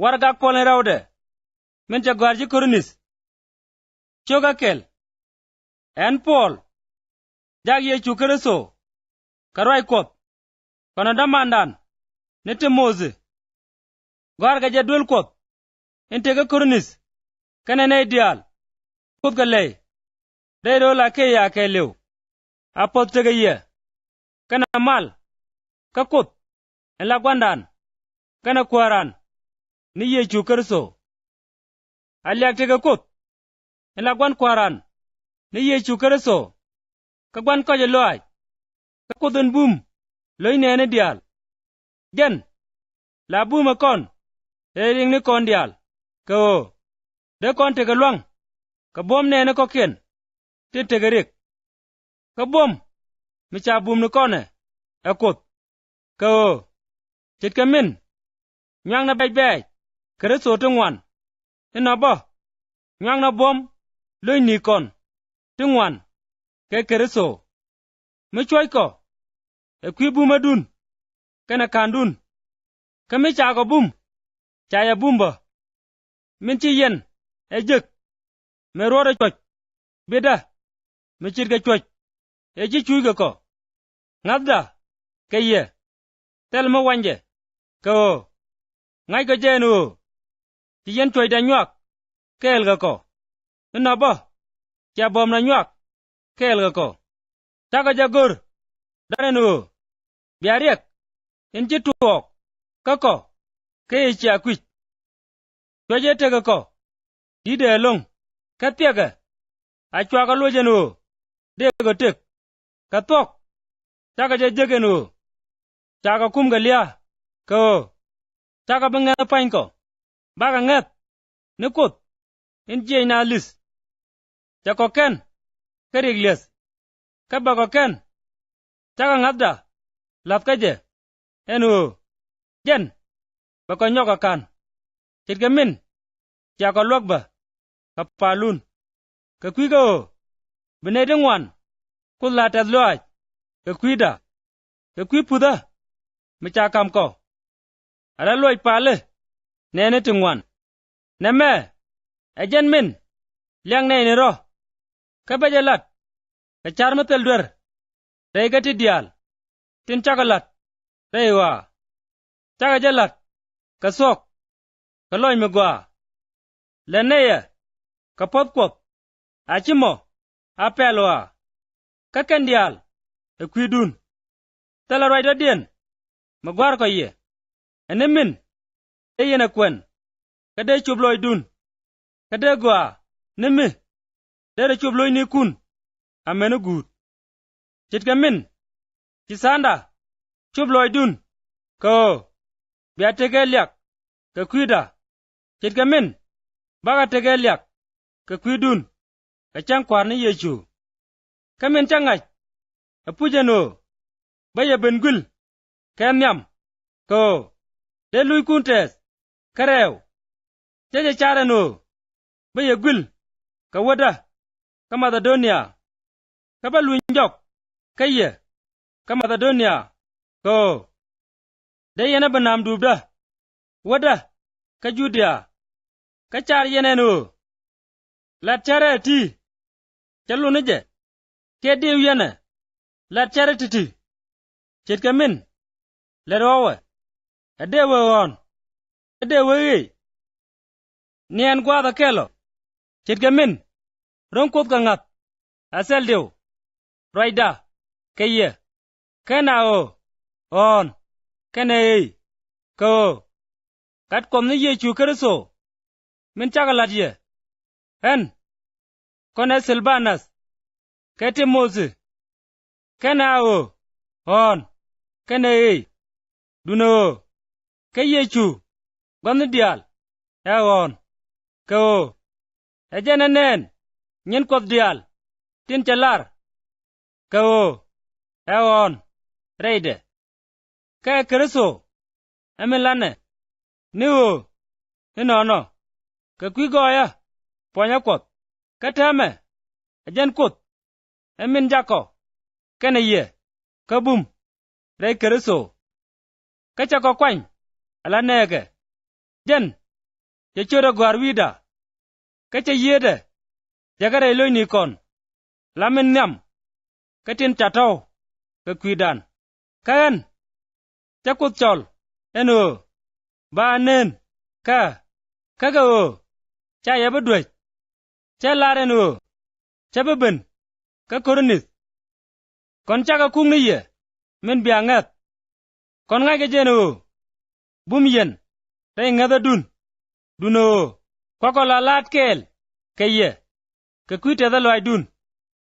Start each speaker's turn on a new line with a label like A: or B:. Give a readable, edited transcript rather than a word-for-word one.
A: warga kolen rawde min ca gwarji Korinus coga kel en Paul jag Yesu Kristo karwai kop kono damandan ne Timozi gwarga jadul kop intega Korinus kana ne dial kop galay dai do la ke ya ke lew apot tega ye kana mal ka kop en la gwandan kana kwaran ni Yesu Kristo aliak tega kop en la gwan kwaran ni Yesu Kristo ka gwan ko je loy ka kodon bum loy nene dial gen la buma kon ring ni kon dial ko de kon tega luang ka bom nene ko ken te tega rik ka bom mi cha bum ni kone akot ko chit ka min nyang na bay bay Kristo tungwan ina bo nyang na bom loy ni kon tungwan ke Kristo mi choy ko e kwi buma dun kana kandun kami cha ko bum cha ya bumba min chi yen e jek me rore choch beda mi chit ga choch e ji chuy ga ko ngabda ke ye tel mo wanje ko ngai ko jenu ti yen choy da nyak kel ga ko na ba cha bom na nyak kel ga ko ta ga jagor dare no biarek en ji tuok ka ko ke cha kwich choje te ga ko di de long ka piega a chwa ga loje no de ga tek ka tok ta ga jege no ta ga kum ga lia ko ta ga benga pain ko ba ga ngat ne kot en je na lis ta ko ken ka rigles ka ba ko ken ta ga ngabda lap ka je enu jen ba ko nyoka kan tit ga min ja ko lok ba ka palun ka kwi go bene de ngwan ku la ta loy ka kwi da ka kwi puda mi cha kam ko ala loy pale nene tingwan na me ajen min liang ne ne ro ka bajalat ka char matel dwer dai ga ti dial tin chakalat dai wa chaga jalat ka sok ka loy me gwa leneye ka pot kop achimo apelwa ka kendial e kwidun tala roi do dien magwar ko ye enemin e yena kwen ka de chubloy dun ka de gwa nemi de chubloy ni kun ameno gut chit ka min kisanda chubloy dun ko bia tegeliak ka kwida chit ka min baga tegeliak ka kwidun ka chang kwar ni Yesu ka min changaj apujeno baya bengul kemyam ko de lui kuntes karew jeje charano baya gul ka wada ka Macedonia ka ba lui njok kaye ka Macedonia ko de yena banam dubda wada ka Judea ka char yeneno la chare ti chalu ne je ke de yena la chare ti chet ka min le rowe ade we on ade we nien gwa da kelo chet ka min ron kop ka ngat asel dew roida keye kana o on kana ko kat kom ni Yesu Kristo min chagalat ye en kone Silbanas kete Mose kana o on kana duno ke Yesu gonu dial on ko ejenen nyen kop dial tin chalar ko on reide ke Kristo emelane niwo inono ka kwigoya ponya kot katame ajen kot emin jako kene ye kabum rei Kristo kacha ko kwany ala nege jen ya choda gwar wida, ka cha yede, ya gara iloi ni kon, lamin nyam, ka tin chatao, ka kwidan, ka en, cha kut chol, en ba nen, ka ga cha yabu dwej, cha laren cha beben, ka koronis, kon cha ka kung ni ye, min biangat, kon nga ke jen bum yen, tay ngada dun kwa ko la lat kel, ka ye, ka kwite da loy dun.